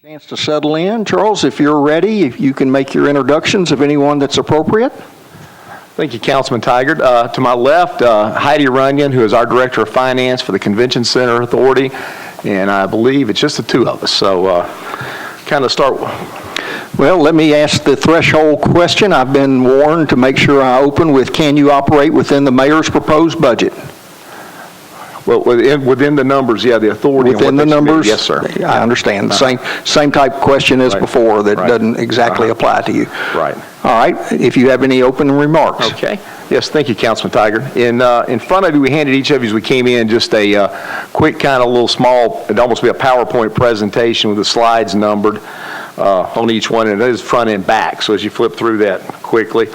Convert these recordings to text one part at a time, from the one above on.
Chance to settle in. Charles, if you're ready, if you can make your introductions of anyone that's appropriate. Thank you, Councilman Tigert. To my left, Heidi Runyon, who is our Director of Finance for the Convention Center Authority, and I believe it's just the two of us. So kind of start. Well, let me ask the threshold question. I've been warned to make sure I open with, can you operate within the mayor's proposed budget? Well, within the numbers, yeah, the authority. Within the numbers? Yes, sir. I understand. The same type question as before that doesn't exactly apply to you. Right. All right. If you have any opening remarks. Okay. Yes, thank you, Councilman Tigert. In front of you, we handed each of you as we came in just a quick kind of little small, it'd almost be a PowerPoint presentation with the slides numbered on each one, and it is front and back. So as you flip through that quickly.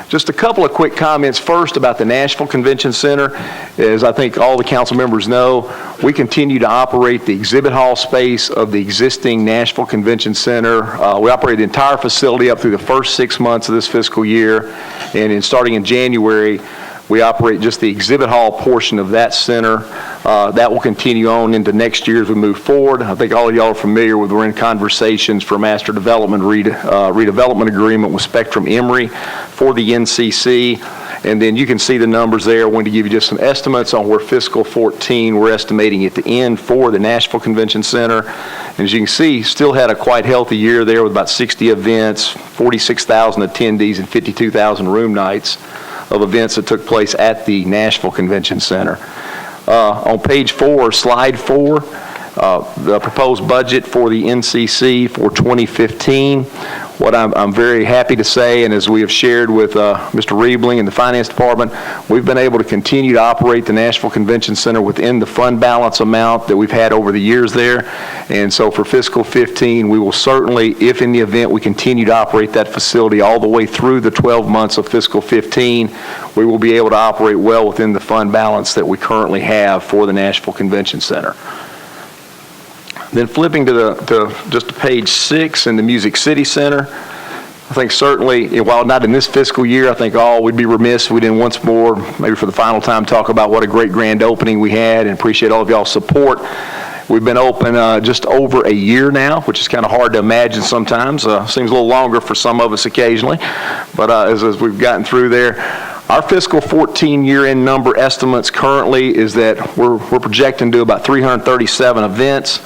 Just a couple of quick comments first about the Nashville Convention Center. As I think all the council members know, we continue to operate the exhibit hall space of the existing Nashville Convention Center. We operate the entire facility up through the first 6 months of this fiscal year, and starting in January, we operate just the exhibit hall portion of that center. That will continue on into next year as we move forward. I think all of y'all are familiar with, we're in conversations for master development redevelopment agreement with Spectrum Emory for the NCC. And then you can see the numbers there. I wanted to give you just some estimates on where fiscal 14 we're estimating at the end for the Nashville Convention Center. And as you can see, still had a quite healthy year there with about 60 events, 46,000 attendees, and 52,000 room nights of events that took place at the Nashville Convention Center. On page 4, slide 4, the proposed budget for the NCC for 2015. What I'm very happy to say, and as we have shared with Mr. Riebling and the Finance Department, we've been able to continue to operate the Nashville Convention Center within the fund balance amount that we've had over the years there. And so for fiscal 15, we will certainly, if in the event we continue to operate that facility all the way through the 12 months of fiscal 15, we will be able to operate well within the fund balance that we currently have for the Nashville Convention Center. Then flipping to just page 6 in the Music City Center, I think certainly, while not in this fiscal year, I think we'd be remiss if we didn't once more, maybe for the final time, talk about what a great grand opening we had, and appreciate all of y'all's support. We've been open just over a year now, which is kind of hard to imagine sometimes. Seems a little longer for some of us occasionally, but as we've gotten through there, our fiscal 14 year-end number estimates currently is that we're projecting to do about 337 events,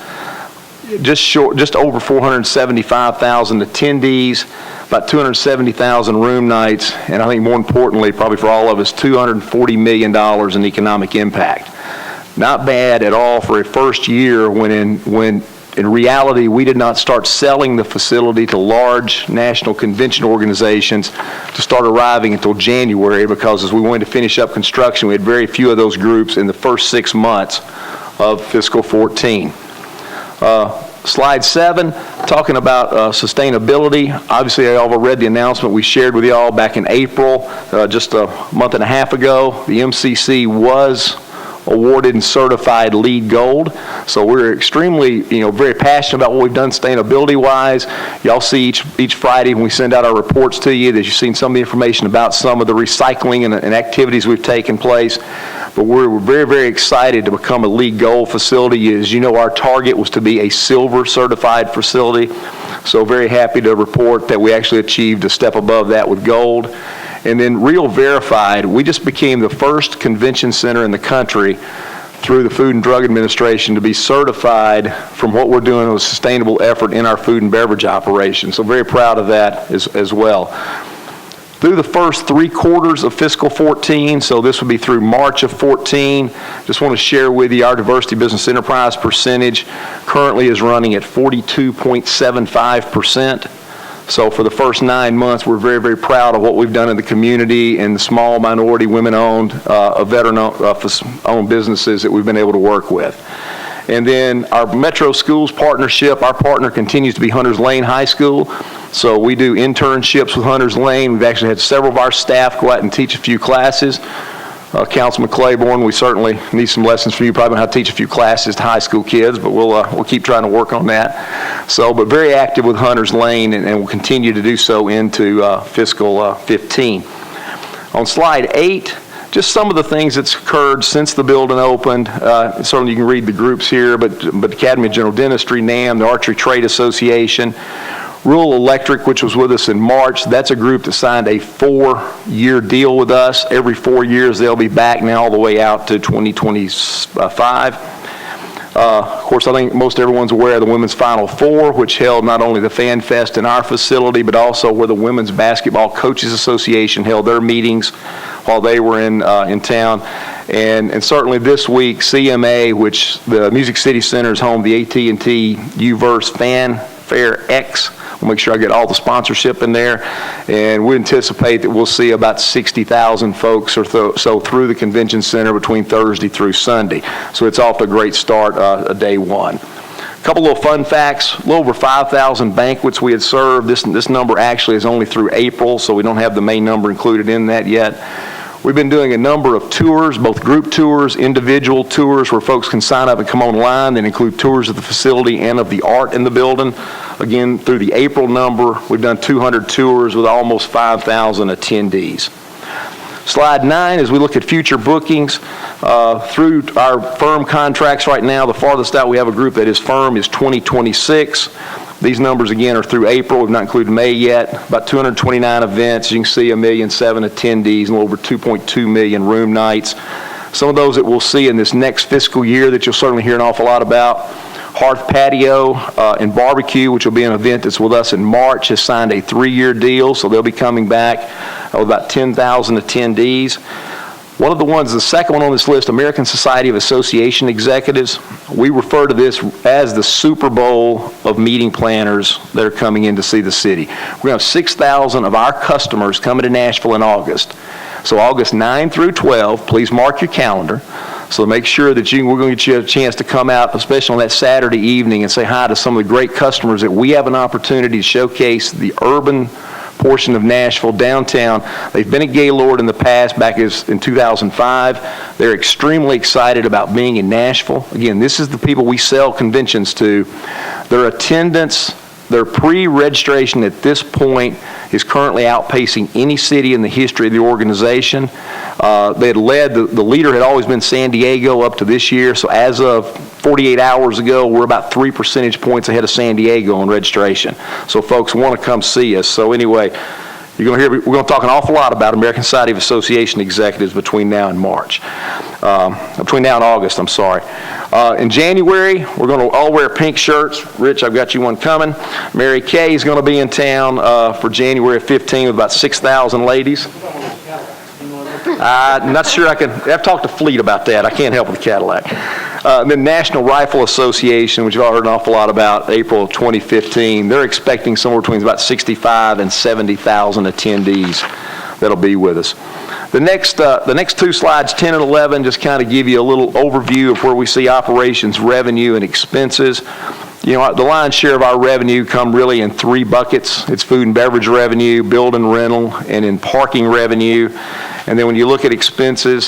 just over 475,000 attendees, about 270,000 room nights, and I think more importantly, probably for all of us, $240 million in economic impact. Not bad at all for a first year when in reality we did not start selling the facility to large national convention organizations to start arriving until January, because as we wanted to finish up construction, we had very few of those groups in the first 6 months of fiscal 14. Slide 7, talking about sustainability. Obviously, I all read the announcement we shared with y'all back in April, just a month and a half ago. The MCC was awarded and certified LEED Gold. So we're extremely, very passionate about what we've done sustainability-wise. Y'all see each Friday when we send out our reports to you that you've seen some of the information about some of the recycling and activities we've taken place. But we're very, very excited to become a LEED Gold facility. As you know, our target was to be a silver certified facility. So very happy to report that we actually achieved a step above that with gold. And then Real Verified, we just became the first convention center in the country through the Food and Drug Administration to be certified from what we're doing with a sustainable effort in our food and beverage operation. So very proud of that as well. Through the first 3 quarters of fiscal 14, so this would be through March of 14, just want to share with you our diversity business enterprise percentage currently is running at 42.75%. So for the first 9 months, we're very, very proud of what we've done in the community and the small minority, women-owned, veteran-owned businesses that we've been able to work with. And then our Metro Schools partnership, our partner continues to be Hunters Lane High School. So we do internships with Hunters Lane. We've actually had several of our staff go out and teach a few classes. Councilman Claiborne, we certainly need some lessons from you, probably on how to teach a few classes to high school kids, but we'll keep trying to work on that. So, but very active with Hunters Lane, and we'll continue to do so into fiscal 15. On slide 8, just some of the things that's occurred since the building opened. Certainly you can read the groups here, but Academy of General Dentistry, NAM, the Archery Trade Association, Rural Electric, which was with us in March, that's a group that signed a 4-year deal with us. Every 4 years they'll be back now all the way out to 2025. Of course, I think most everyone's aware of the Women's Final Four, which held not only the Fan Fest in our facility, but also where the Women's Basketball Coaches Association held their meetings while they were in town. And certainly this week, CMA, which the Music City Center is home, the AT&T U-verse Fan Fair X. We'll make sure I get all the sponsorship in there. And we anticipate that we'll see about 60,000 folks or so through the convention center between Thursday through Sunday. So it's off to a great start day one. A couple little fun facts. A little over 5,000 banquets we had served. This number actually is only through April, so we don't have the main number included in that yet. We've been doing a number of tours, both group tours, individual tours, where folks can sign up and come online that include tours of the facility and of the art in the building. Again, through the April number, we've done 200 tours with almost 5,000 attendees. Slide 9, as we look at future bookings, through our firm contracts right now, the farthest out we have a group that is firm is 2026. These numbers, again, are through April. We've not included May yet. About 229 events. You can see 1.7 million attendees and over 2.2 million room nights. Some of those that we'll see in this next fiscal year that you'll certainly hear an awful lot about. Hearth Patio and Barbecue, which will be an event that's with us in March, has signed a 3-year deal, so they'll be coming back with about 10,000 attendees. One of the ones, the second one on this list, American Society of Association Executives, we refer to this as the Super Bowl of meeting planners that are coming in to see the city. We're going to have 6,000 of our customers coming to Nashville in August. So August 9 through 12, please mark your calendar. So make sure that we're going to get you a chance to come out, especially on that Saturday evening, and say hi to some of the great customers that we have an opportunity to showcase the urban portion of Nashville, downtown. They've been at Gaylord in the past, back in 2005. They're extremely excited about being in Nashville. Again, this is the people we sell conventions to. Their attendance, their pre-registration at this point is currently outpacing any city in the history of the organization. They had led, the leader had always been San Diego up to this year, so as of 48 hours ago, we're about 3 percentage points ahead of San Diego on registration. So folks want to come see us. So anyway, you're going to hear, we're going to talk an awful lot about American Society of Association Executives between now and August, I'm sorry. In January, we're going to all wear pink shirts. Rich, I've got you one coming. Mary Kay is going to be in town for January 15 with about 6,000 ladies. I'm not sure I have talked to Fleet about that. I can't help with the Cadillac. Then National Rifle Association, which you've all heard an awful lot about, April of 2015. They're expecting somewhere between about 65 and 70,000 attendees that'll be with us. The next two slides, 10 and 11, just kind of give you a little overview of where we see operations, revenue, and expenses. You know, the lion's share of our revenue come really in 3 buckets. It's food and beverage revenue, building rental, and in parking revenue. And then when you look at expenses,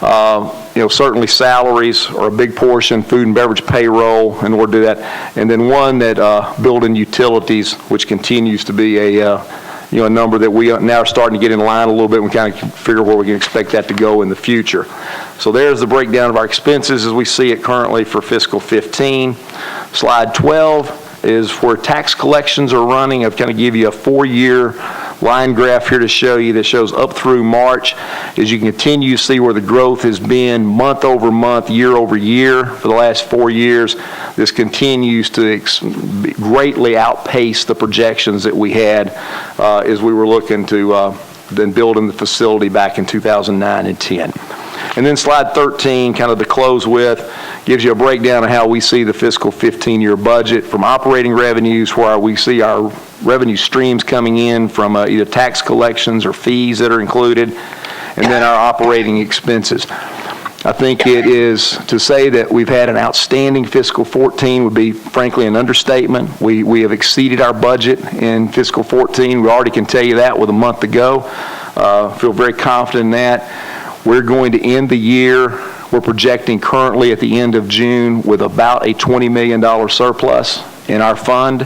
certainly salaries are a big portion, food and beverage payroll in order to do that. And then one that building utilities, which continues to be a number that we now are starting to get in line a little bit. We kind of figure where we can expect that to go in the future. So there's the breakdown of our expenses as we see it currently for fiscal 15. Slide 12 is where tax collections are running. I've kind of give you a 4-year line graph here to show you that shows up through March. As you can continue to see where the growth has been month over month, year over year for the last 4 years, this continues to greatly outpace the projections that we had as we were looking to then building the facility back in 2009 and 10. And then slide 13, kind of to close with, gives you a breakdown of how we see the fiscal 15-year budget from operating revenues, where we see our revenue streams coming in from either tax collections or fees that are included, and then our operating expenses. I think it is to say that we've had an outstanding fiscal 14 would be frankly an understatement. We have exceeded our budget in fiscal 14. We already can tell you that with a month to go. Feel very confident in that. We're going to end the year, we're projecting currently at the end of June with about a $20 million surplus in our fund.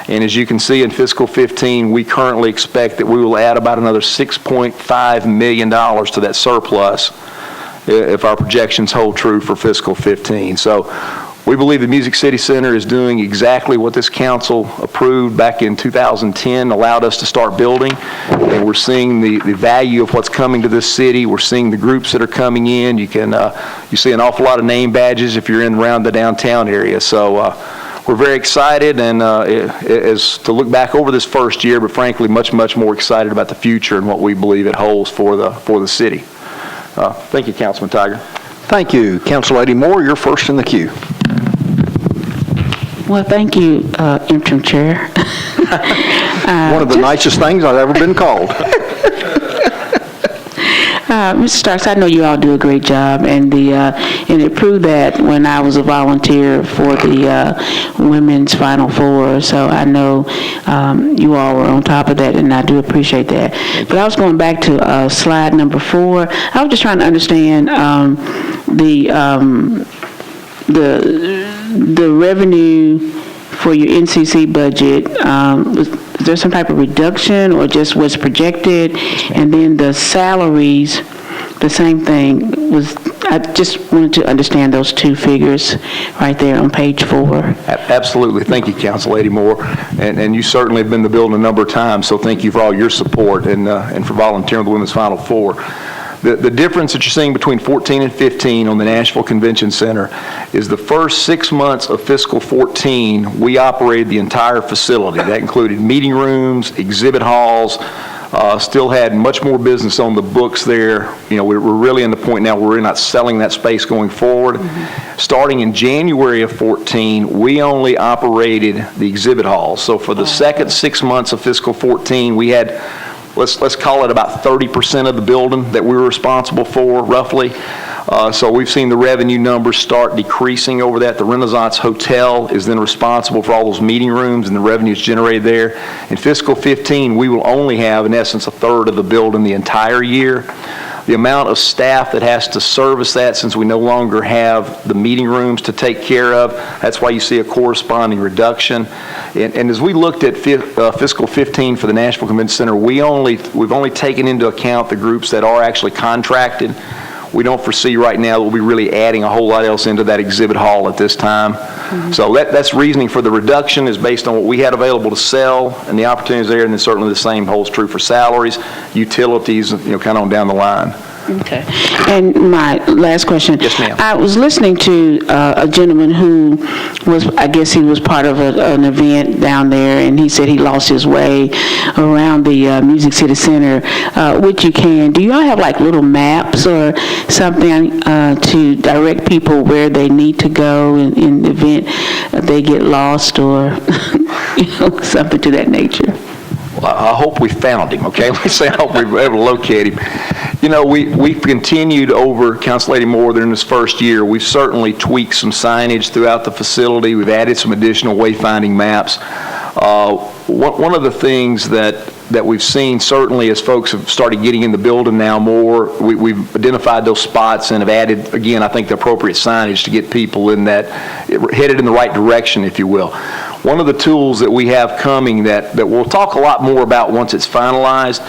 And as you can see in fiscal 15, we currently expect that we will add about another $6.5 million to that surplus if our projections hold true for fiscal 15. So we believe the Music City Center is doing exactly what this council approved back in 2010, allowed us to start building. And we're seeing the value of what's coming to this city. We're seeing the groups that are coming in. You see an awful lot of name badges if you're in around the downtown area. So we're very excited and as to look back over this first year, but frankly, much, much more excited about the future and what we believe it holds for the city. Thank you, Councilman Tiger. Thank you. Council Lady Moore, you're first in the queue. Well, thank you, Interim Chair. One of the nicest things I've ever been called. Mr. Starks, I know you all do a great job, and it proved that when I was a volunteer for the Women's Final Four, so I know you all were on top of that, and I do appreciate that. But I was going back to slide number 4. I was just trying to understand the revenue for your NCC budget. Was there some type of reduction or just was projected? And then the salaries, the same thing. I just wanted to understand those two figures right there on page 4. Absolutely. Thank you, Council Lady Moore. And you certainly have been to the building a number of times, so thank you for all your support and for volunteering with the Women's Final Four. The difference that you're seeing between 14 and 15 on the Nashville Convention Center is the first 6 months of fiscal 14, we operated the entire facility. That included meeting rooms, exhibit halls, still had much more business on the books there. You know, we're really in the point now where we're not selling that space going forward. Mm-hmm. Starting in January of 14, we only operated the exhibit halls. So for the second 6 months of fiscal 14, we had let's call it about 30% of the building that we were responsible for, roughly. So we've seen the revenue numbers start decreasing over that. The Renaissance Hotel is then responsible for all those meeting rooms and the revenues generated there. In fiscal 15, we will only have, in essence, a third of the building the entire year. The amount of staff that has to service that, since we no longer have the meeting rooms to take care of, that's why you see a corresponding reduction. And as we looked at fiscal 15 for the Nashville Convention Center, we've only taken into account the groups that are actually contracted. We don't foresee right now that we'll be really adding a whole lot else into that exhibit hall at this time. Mm-hmm. So that's reasoning for the reduction is based on what we had available to sell and the opportunities there, and then certainly the same holds true for salaries, utilities, kind of on down the line. Okay. And my last question. Yes, ma'am. I was listening to a gentleman who I guess he was part of an event down there, and he said he lost his way around the Music City Center, which you can. Do y'all have like little maps or something to direct people where they need to go in the event they get lost or something to that nature? Well, I hope we found him, okay? Let me say I hope we were able to locate him. We've continued over, Council Lady Moore, during this first year. We've certainly tweaked some signage throughout the facility. We've added some additional wayfinding maps. One of the things that we've seen, certainly as folks have started getting in the building now more, we've identified those spots and have added, again, I think the appropriate signage to get people in that, headed in the right direction, if you will. One of the tools that we have coming that we'll talk a lot more about once it's finalized,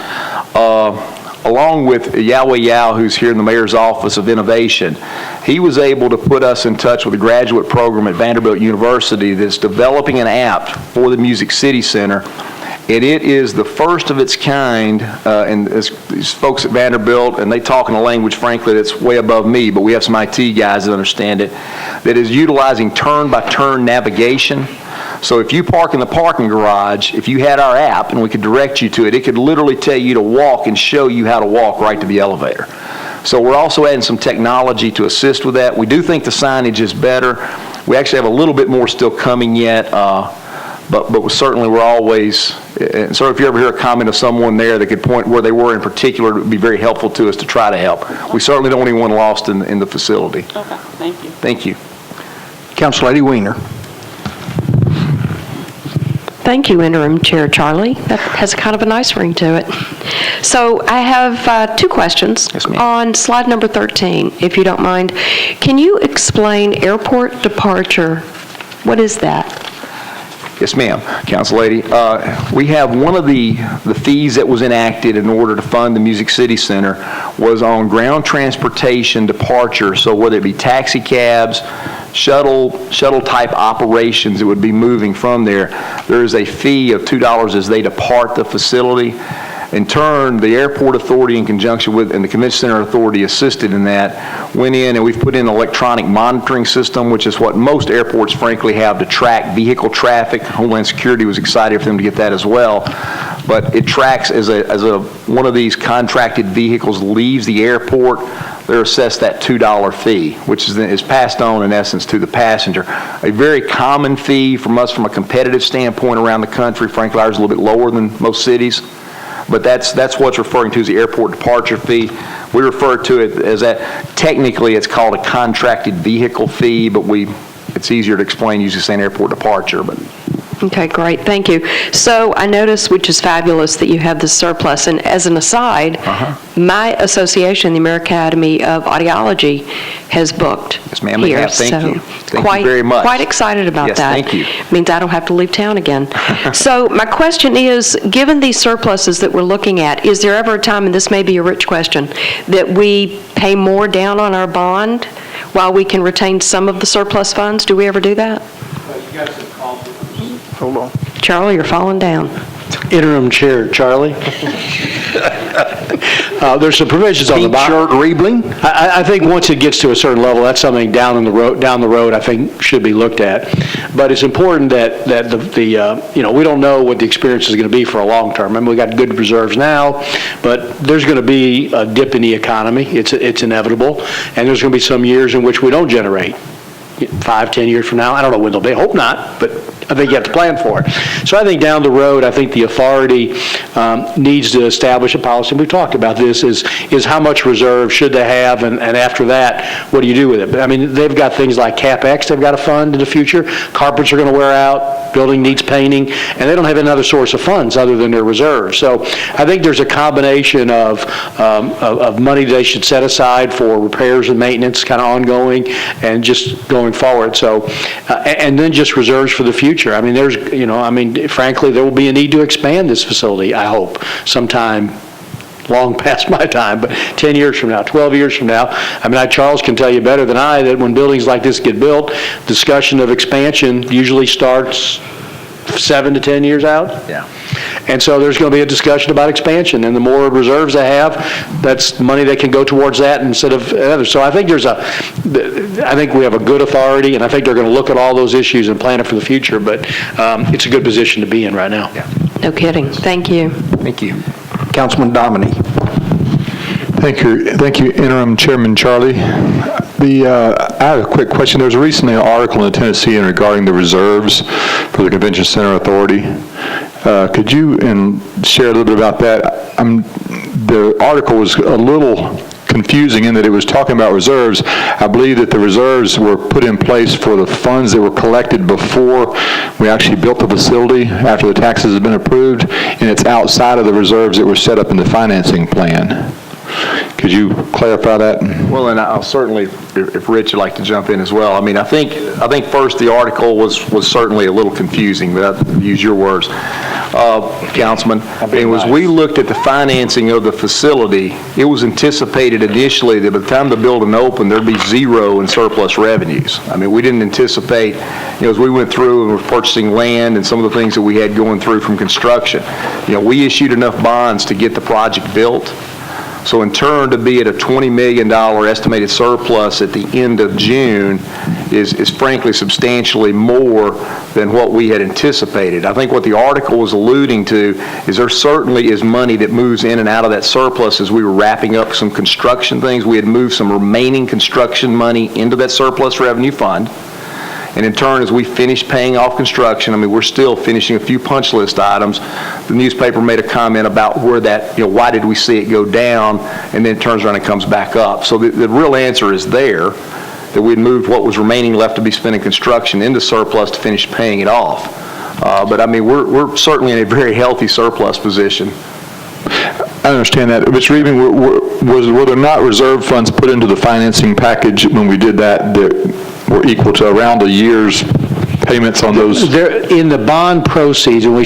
along with Yahweh Yao, who's here in the Mayor's Office of Innovation, he was able to put us in touch with a graduate program at Vanderbilt University that's developing an app for the Music City Center. And it is the first of its kind, and these folks at Vanderbilt, and they talk in a language, frankly, that's way above me, but we have some IT guys that understand it, that is utilizing turn-by-turn navigation. So if you park in the parking garage, if you had our app and we could direct you to it, it could literally tell you to walk and show you how to walk right to the elevator. So we're also adding some technology to assist with that. We do think the signage is better. We actually have a little bit more still coming yet, but certainly we're always, and so if you ever hear a comment of someone there that could point where they were in particular, it would be very helpful to us to try to help. We certainly don't want anyone lost in the facility. Okay, thank you. Thank you. Council Lady Weiner. Thank you, Interim Chair Charlie. That has kind of a nice ring to it. So I have 2 questions. Yes, ma'am. On slide number 13, if you don't mind. Can you explain airport departure? What is that? Yes, ma'am, Council Lady. We have one of the fees that was enacted in order to fund the Music City Center was on ground transportation departure. So whether it be taxi cabs, shuttle type operations that would be moving from there, there is a fee of $2 as they depart the facility. In turn, the airport authority in conjunction with, and the convention center authority assisted in that, went in and we've put in an electronic monitoring system, which is what most airports frankly have to track vehicle traffic. Homeland Security was excited for them to get that as well. But it tracks as one of these contracted vehicles leaves the airport, they're assessed that $2 fee, which is passed on in essence to the passenger. A very common fee from us from a competitive standpoint around the country. Frankly, ours is a little bit lower than most cities. But that's what's referring to as the airport departure fee. We refer to it as that. Technically, it's called a contracted vehicle fee, but it's easier to explain using saying airport departure. But Okay, great, thank you. So I noticed, which is fabulous, that you have this surplus, and as an aside, my association, the American Academy of Audiology, has booked Yes, ma'am, they here, have. Thank so you. Thank you very much. Quite excited about Yes, that. thank you. Means I don't have to leave town again. So my question is, given these surpluses that we're looking at, is there ever a time, and this may be a rich question, that we pay more down on our bond while we can retain some of the surplus funds? Do we ever do that? Hold on. Charlie, you're falling down. Interim Chair Charlie. There's some provisions on the Pink bottom. shirt Riebling? I think once it gets to a certain level, that's something down the road, I think should be looked at. But it's important that we don't know what the experience is going to be for a long term. I mean, we got good reserves now, but there's going to be a dip in the economy. It's inevitable, and there's going to be some years in which we don't generate. 5, 10 years from now, I don't know when they'll be. I hope not, but I think you have to plan for it. So I think down the road, I think the authority needs to establish a policy. We've talked about this, is how much reserve should they have, and after that, what do you do with it? But I mean, they've got things like CapEx they've got to fund in the future. Carpets are going to wear out, building needs painting, and they don't have another source of funds other than their reserves. So I think there's a combination of money they should set aside for repairs and maintenance, kind of ongoing, and just going forward. So, and then just reserves for the future. I mean, frankly, there will be a need to expand this facility, I hope, sometime long past my time, but 10 years from now, 12 years from now. I mean, Charles can tell you better than I that when buildings like this get built, discussion of expansion usually starts 7 to 10 years out. yeah. And so there's going to be a discussion about expansion, and the more reserves they have, that's money that can go towards that instead of others. So I think I think we have a good authority, and I think they're going to look at all those issues and plan it for the future, but it's a good position to be in right now. Yeah. No kidding. Thank you. Thank you. Councilman Dominy. Thank you, Interim Chairman Charlie. I have a quick question. There was recently an article in the Tennessean regarding the reserves for the Convention Center Authority. Could you share a little bit about that? The article was a little confusing in that it was talking about reserves. I believe that the reserves were put in place for the funds that were collected before we actually built the facility, after the taxes had been approved, and it's outside of the reserves that were set up in the financing plan. Could you clarify that? Well, and I'll certainly, if Rich would like to jump in as well. I mean, I think first the article was certainly a little confusing, but I'll use your words, Councilman. And as we looked at the financing of the facility, it was anticipated initially that by the time the building opened, there'd be zero in surplus revenues. I mean, we didn't anticipate, as we went through and were purchasing land and some of the things that we had going through from construction, we issued enough bonds to get the project built. So in turn, to be at a $20 million estimated surplus at the end of June is frankly substantially more than what we had anticipated. I think what the article was alluding to is there certainly is money that moves in and out of that surplus as we were wrapping up some construction things. We had moved some remaining construction money into that surplus revenue fund. And in turn, as we finish paying off construction, I mean, we're still finishing a few punch list items. The newspaper made a comment about where that, why did we see it go down, and then it turns around and comes back up. So the real answer is there, that we'd moved what was remaining left to be spent in construction into surplus to finish paying it off. But I mean, we're certainly in a very healthy surplus position. I understand that. Mr. Reeving, were there not reserve funds put into the financing package when we did that were equal to around a year's payments on those? In the bond proceeds, when we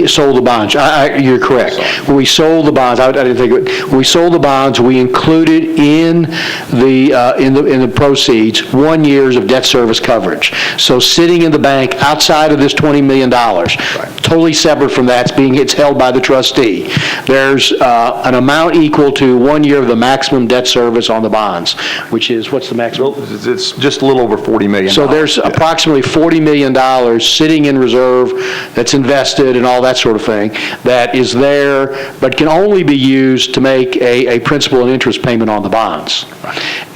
sold the bonds, you're correct. When we sold the bonds, I didn't think of it. When we sold the bonds, we included in the proceeds 1 year of debt service coverage. So sitting in the bank outside of this $20 million, totally separate from that, it's held by the trustee. There's an amount equal to 1 year of the maximum debt service on the bonds, which is, what's the maximum? It's just a little over $40 million. So there's approximately $40 million sitting in reserve that's invested and all that sort of thing that is there, but can only be used to make a principal and interest payment on the bonds.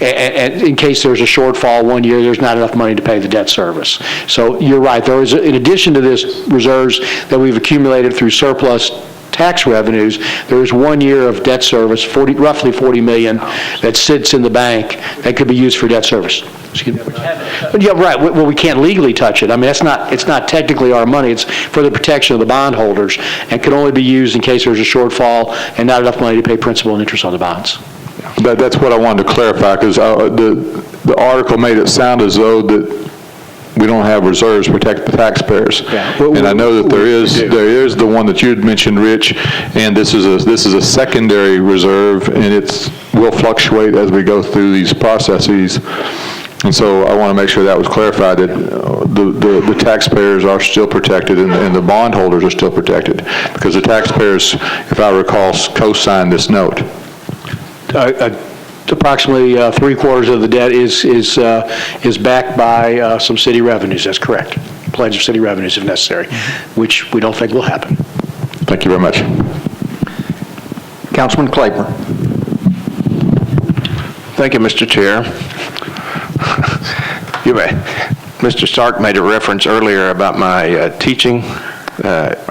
And in case there's a shortfall 1 year, there's not enough money to pay the debt service. So you're right. There is, in addition to this reserves that we've accumulated through surplus tax revenues, there is 1 year of debt service, roughly $40 million, that sits in the bank that could be used for debt service. Excuse me. Yeah, right. Well, we can't legally touch it. I mean, it's not technically our money. It's for the protection of the bondholders and can only be used in case there's a shortfall and not enough money to pay principal and interest on the bonds. That's what I wanted to clarify, because the article made it sound as though that we don't have reserves to protect the taxpayers. Yeah. And I know that there is the one that you had mentioned, Rich, and this is a secondary reserve, and it will fluctuate as we go through these processes. And so I want to make sure that was clarified, that the taxpayers are still protected and the bondholders are still protected, because the taxpayers, if I recall, co-signed this note. Approximately three-quarters of the debt is backed by some city revenues. That's correct. Pledge of city revenues if necessary, which we don't think will happen. Thank you very much. Councilman Claiborne. Thank you, Mr. Chair. Mr. Stark made a reference earlier about my teaching.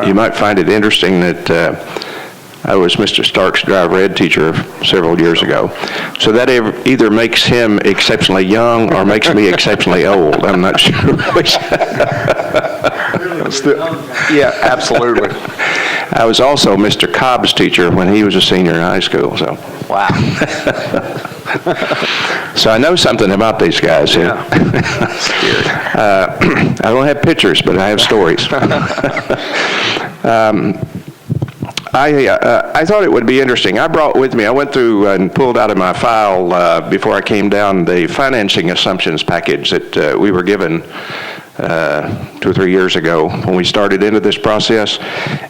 You might find it interesting that I was Mr. Stark's driver ed teacher several years ago. So that either makes him exceptionally young or makes me exceptionally old. I'm not sure which. Yeah, absolutely. I was also Mr. Cobb's teacher when he was a senior in high school. So. Wow. So I know something about these guys. Yeah. I don't have pictures, but I have stories. I thought it would be interesting. I brought with me, I went through and pulled out of my file before I came down the financing assumptions package that we were given 2 or 3 years ago when we started into this process.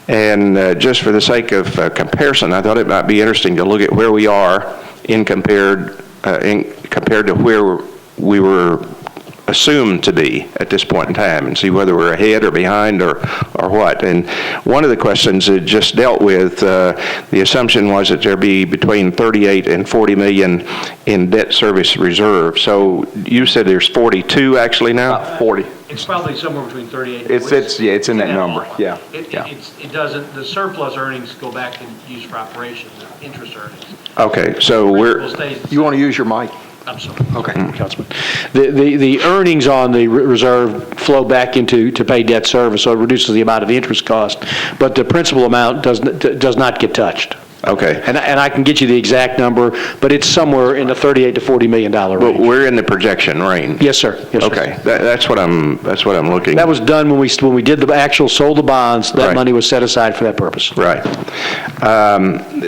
And just for the sake of comparison, I thought it might be interesting to look at where we are compared to where we were assumed to be at this point in time, and see whether we're ahead or behind or what. And one of the questions that just dealt with, the assumption was that there'd be between 38 and 40 million in debt service reserve. So you said there's 42 actually now? 40. It's probably somewhere between 38 and 40. It's in that number, yeah. It doesn't, the surplus earnings go back and used for operations, the interest earnings. Okay, so You want to use your mic? I'm sorry. Okay. Councilman. The earnings on the reserve flow back into to pay debt service, so it reduces the amount of interest cost, but the principal amount does not get touched. Okay. And I can get you the exact number, but it's somewhere in the $38 to $40 million range. But we're in the projection range. Yes, sir. Yes, sir. Okay, that's what I'm looking. That was done when we did the actual sold the bonds. That money was set aside for that purpose. Right.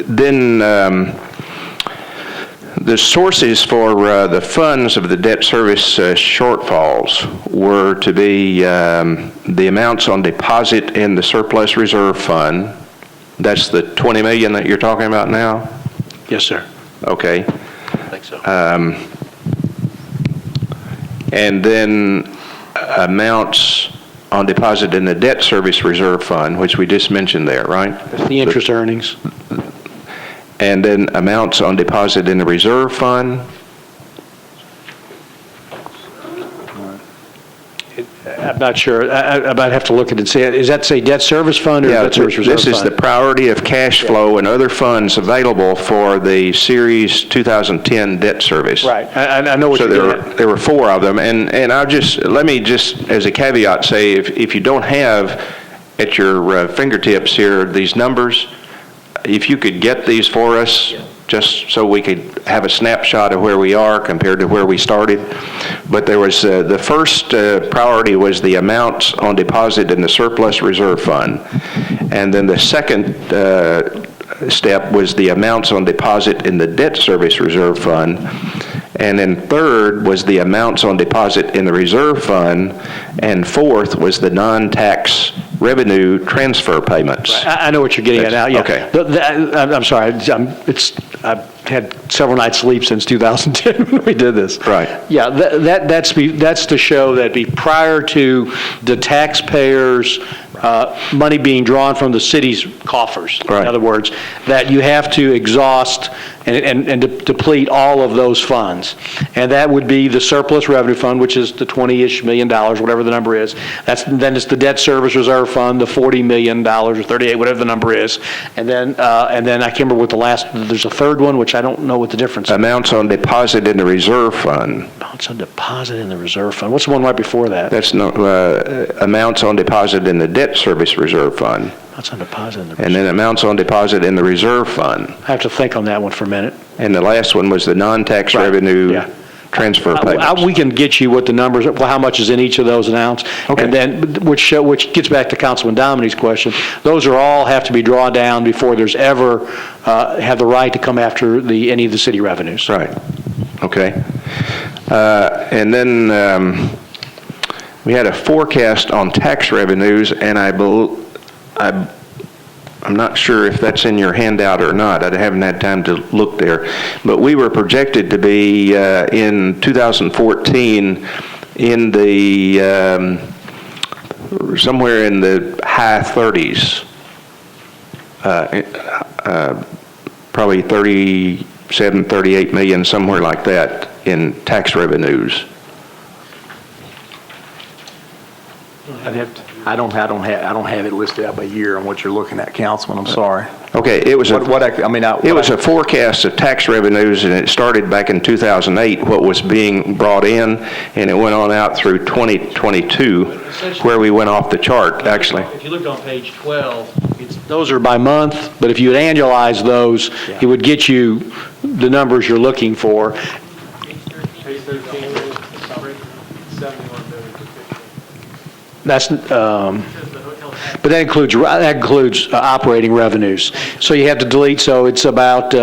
Then the sources for the funds of the debt service shortfalls were to be the amounts on deposit in the surplus reserve fund. That's the 20 million that you're talking about now? Yes, sir. Okay. I think so. And then amounts on deposit in the debt service reserve fund, which we just mentioned there, right? That's the interest earnings. And then amounts on deposit in the reserve fund? I'm not sure. I might have to look at it and see. Is that, say, debt service fund or debt service reserve fund? This is the priority of cash flow and other funds available for the Series 2010 debt service. Right. I know what you're doing. So there were 4 of them. And let me just, as a caveat, say if you don't have at your fingertips here these numbers, if you could get these for us just so we could have a snapshot of where we are compared to where we started. But there was, the first priority was the amounts on deposit in the surplus reserve fund. And then the second step was the amounts on deposit in the debt service reserve fund. And then third was the amounts on deposit in the reserve fund. And fourth was the non-tax revenue transfer payments. I know what you're getting at now, yeah. Okay. I'm sorry, I've had several nights sleep since 2010 when we did this. Right. Yeah, that's to show that prior to the taxpayers' money being drawn from the city's coffers. Right. In other words, that you have to exhaust and deplete all of those funds. And that would be the surplus revenue fund, which is the $20-ish million, whatever the number is. Then it's the debt service reserve fund, the $40 million or 38, whatever the number is. And then I can't remember what there's a third one, which I don't know what the difference is. Amounts on deposit in the reserve fund. Amounts on deposit in the reserve fund. What's the one right before that? That's no, amounts on deposit in the debt service reserve fund. Amounts on deposit in the reserve. And then amounts on deposit in the reserve fund. I have to think on that one for a minute. And the last one was the non-tax Right. revenue Yeah. transfer payments. We can get you what the numbers, how much is in each of those amounts. Okay. And then, which gets back to Councilman Dominy's question, those are all have to be drawn down before there's ever, have the right to come after any of the city revenues. Right. Okay. And then we had a forecast on tax revenues, and I'm not sure if that's in your handout or not. I haven't had time to look there. But we were projected to be in 2014 in the somewhere in the high 30s, probably 37, 38 million, somewhere like that in tax revenues. I don't have it listed out by year on what you're looking at, Councilman, I'm sorry. Okay, it was It was a forecast of tax revenues, and it started back in 2008, what was being brought in, and it went on out through 2022, where we went off the chart, actually. If you look on page 12, those are by month, but if you would annualize those, it would get you the numbers you're looking for. Page 13, 71 million to 15. That's, but that includes operating revenues. So you have to delete, so it's about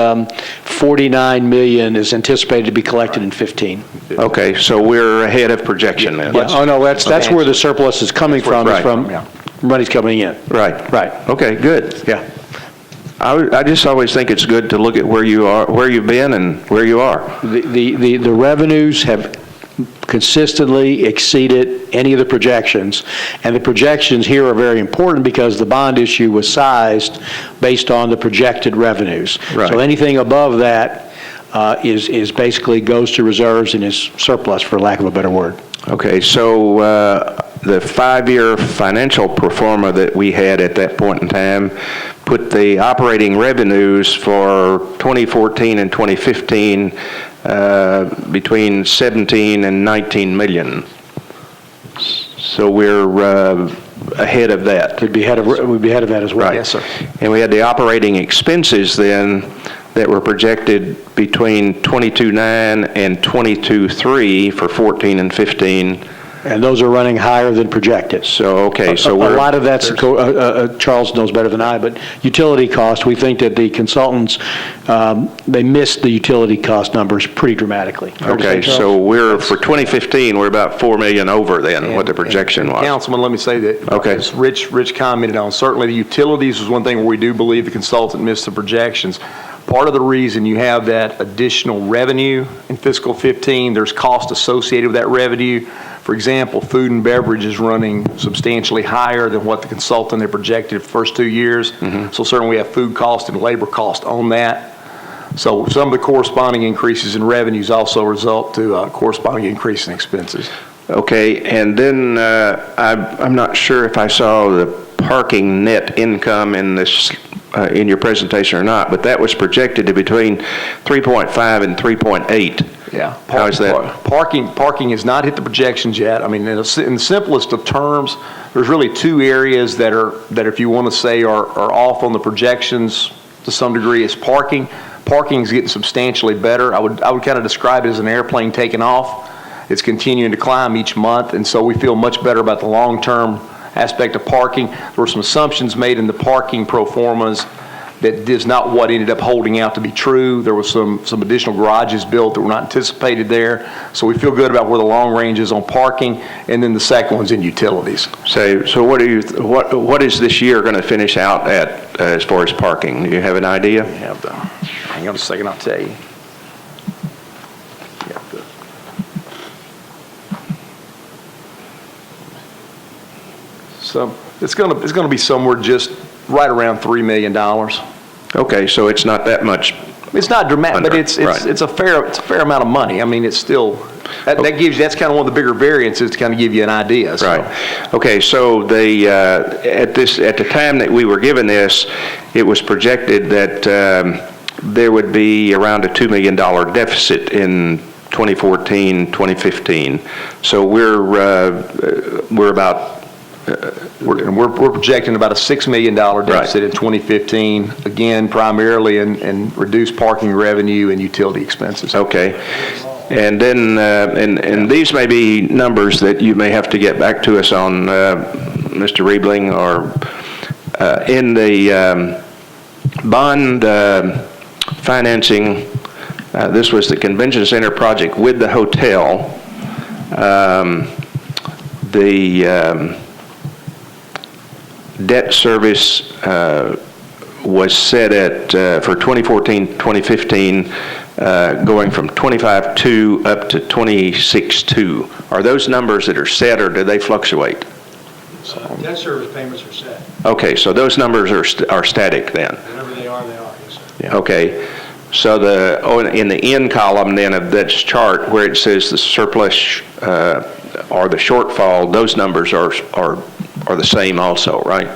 49 million is anticipated to be collected in 15. Okay, so we're ahead of projection then? Yeah. Oh, no, that's where the surplus is coming from, is from money's coming in. Right. Right. Okay, good. Yeah. I just always think it's good to look at where you are, where you've been and where you are. The revenues have consistently exceeded any of the projections, and the projections here are very important because the bond issue was sized based on the projected revenues. Right. So anything above that is basically goes to reserves and is surplus, for lack of a better word. Okay, so the 5-year financial pro forma that we had at that point in time put the operating revenues for 2014 and 2015 between 17 and 19 million. So we're ahead of that. We'd be ahead of that as well. Right. Yes, sir. And we had the operating expenses then that were projected between 22.9 and 22.3 for 14 and 15. And those are running higher than projected. So, okay, so A lot of that's, Charles knows better than I, but utility cost, we think that the consultants, they missed the utility cost numbers pretty dramatically. Fair to say, Okay, Charles? so for 2015, we're about 4 million over then, what the projection was. Councilman, let me say that. Okay. As Rich commented on, certainly the utilities was one thing where we do believe the consultant missed the projections. Part of the reason you have that additional revenue in fiscal 15, there's cost associated with that revenue. For example, food and beverage is running substantially higher than what the consultant had projected the first 2 years. So certainly we have food cost and labor cost on that. So some of the corresponding increases in revenues also result to corresponding increase in expenses. Okay, and then I'm not sure if I saw the parking net income in this in your presentation or not, but that was projected to between 3.5 and 3.8. Yeah. How is that? Parking has not hit the projections yet. I mean, in the simplest of terms, there's really two areas that if you want to say are off on the projections to some degree is parking. Parking's getting substantially better. I would kind of describe it as an airplane taking off. It's continuing to climb each month, and so we feel much better about the long-term aspect of parking. There were some assumptions made in the parking pro formas that is not what ended up holding out to be true. There was some additional garages built that were not anticipated there. So we feel good about where the long range is on parking, and then the second one's in utilities. So what is this year going to finish out at as far as parking? Do you have an idea? Hang on a second, I'll tell you. So it's going to be somewhere just right around $3 million. Okay, so it's not that much. It's not dramatic, but Right. it's a fair amount of money. I mean, it's still that's kind of one of the bigger variances to kind of give you an idea. So. Right. Okay, so at the time that we were given this, it was projected that there would be around a $2 million deficit in 2014, 2015. So we're about. We're projecting about a $6 million deficit in 2015, again, primarily in reduced parking revenue and utility expenses. Okay. And then, and these may be numbers that you may have to get back to us on, Mr. Riebling, or in the bond financing, this was the convention center project with the hotel. Debt service was set at, for 2014-2015, going from 25.2 up to 26.2. Are those numbers that are set, or do they fluctuate? Debt service payments are set. Okay, so those numbers are static then? Whatever they are, yes, sir. Yeah. Okay, so in the end column then of this chart where it says the surplus or the shortfall, those numbers are the same also, right?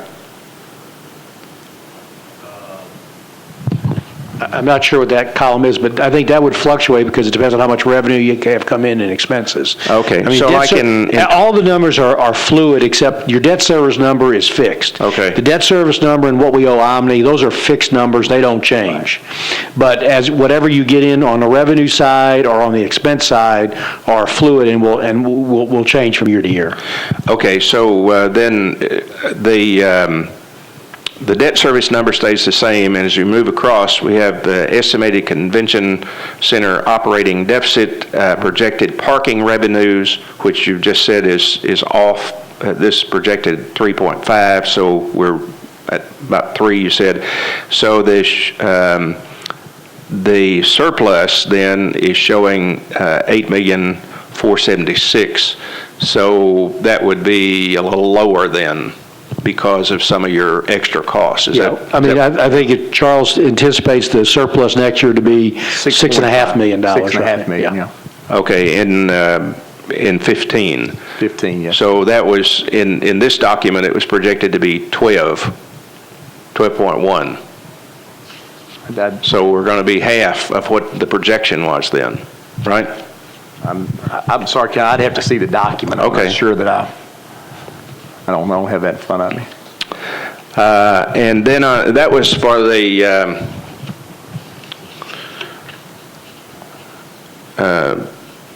I'm not sure what that column is, but I think that would fluctuate because it depends on how much revenue you have come in expenses. Okay, I mean, so like all the numbers are fluid except your debt service number is fixed. Okay. The debt service number and what we owe Omni, those are fixed numbers, they don't change. Right. But as whatever you get in on the revenue side or on the expense side are fluid and will change from year to year. Okay, so then the debt service number stays the same, and as you move across, we have the estimated convention center operating deficit, projected parking revenues, which you just said is off. This projected 3.5, so we're at about 3, you said. So the surplus then is showing 8,476,000. So that would be a little lower then, because of some of your extra costs. I think Charles anticipates the surplus next year to be $6.5 million. $6.5 million, yeah. Okay, in 15. 15, yes. So that was, in this document, it was projected to be 12.1. So we're going to be half of what the projection was then, right? I'm sorry, Ken, I'd have to see the document. I'm not sure that I don't have that in front of me. And then that was for the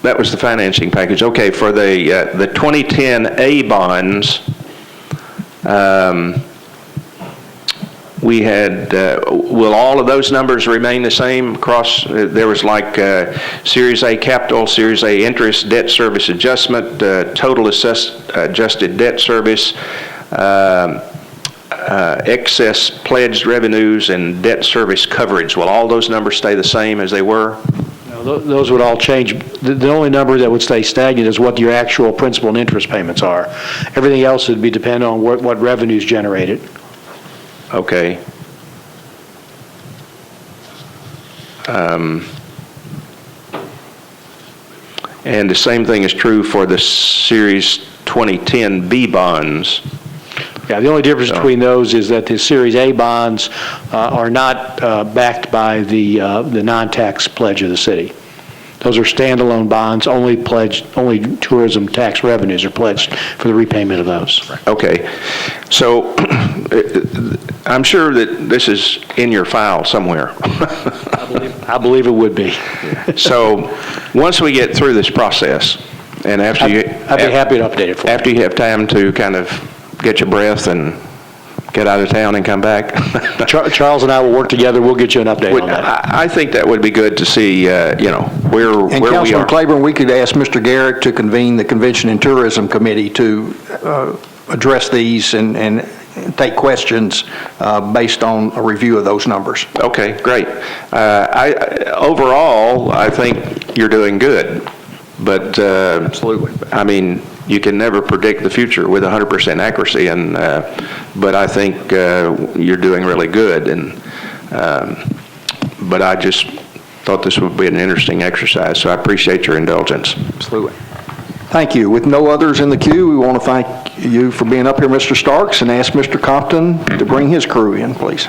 that was the financing package. Okay, for the 2010 A bonds, we had, will all of those numbers remain the same across? There was like Series A capital, Series A interest, debt service adjustment, total adjusted debt service, excess pledged revenues, and debt service coverage. Will all those numbers stay the same as they were? No, those would all change. The only number that would stay stagnant is what your actual principal and interest payments are. Everything else would be dependent on what revenues generated. Okay. And the same thing is true for the Series 2010 B bonds. Yeah, the only difference between those is that the Series A bonds are not backed by the non-tax pledge of the city. Those are standalone bonds, only tourism tax revenues are pledged for the repayment of those. Okay. So I'm sure that this is in your file somewhere. I believe I believe it would be. So, once we get through this process, and after I'd you... be happy to update it for you. After you have time to kind of get your breath and get out of town and come back? Charles and I will work together. We'll get you an update on that. I think that would be good to see, where And we Councilman are. Claiborne, we could ask Mr. Garrett to convene the Convention and Tourism Committee to address these and take questions based on a review of those numbers. Okay, great. Overall, I think you're doing good, but... Absolutely. I mean, you can never predict the future with 100% accuracy, but I think you're doing really good, but I just thought this would be an interesting exercise, so I appreciate your indulgence. Absolutely. Thank you. With no others in the queue, we want to thank you for being up here, Mr. Starks, and ask Mr. Compton to bring his crew in, please.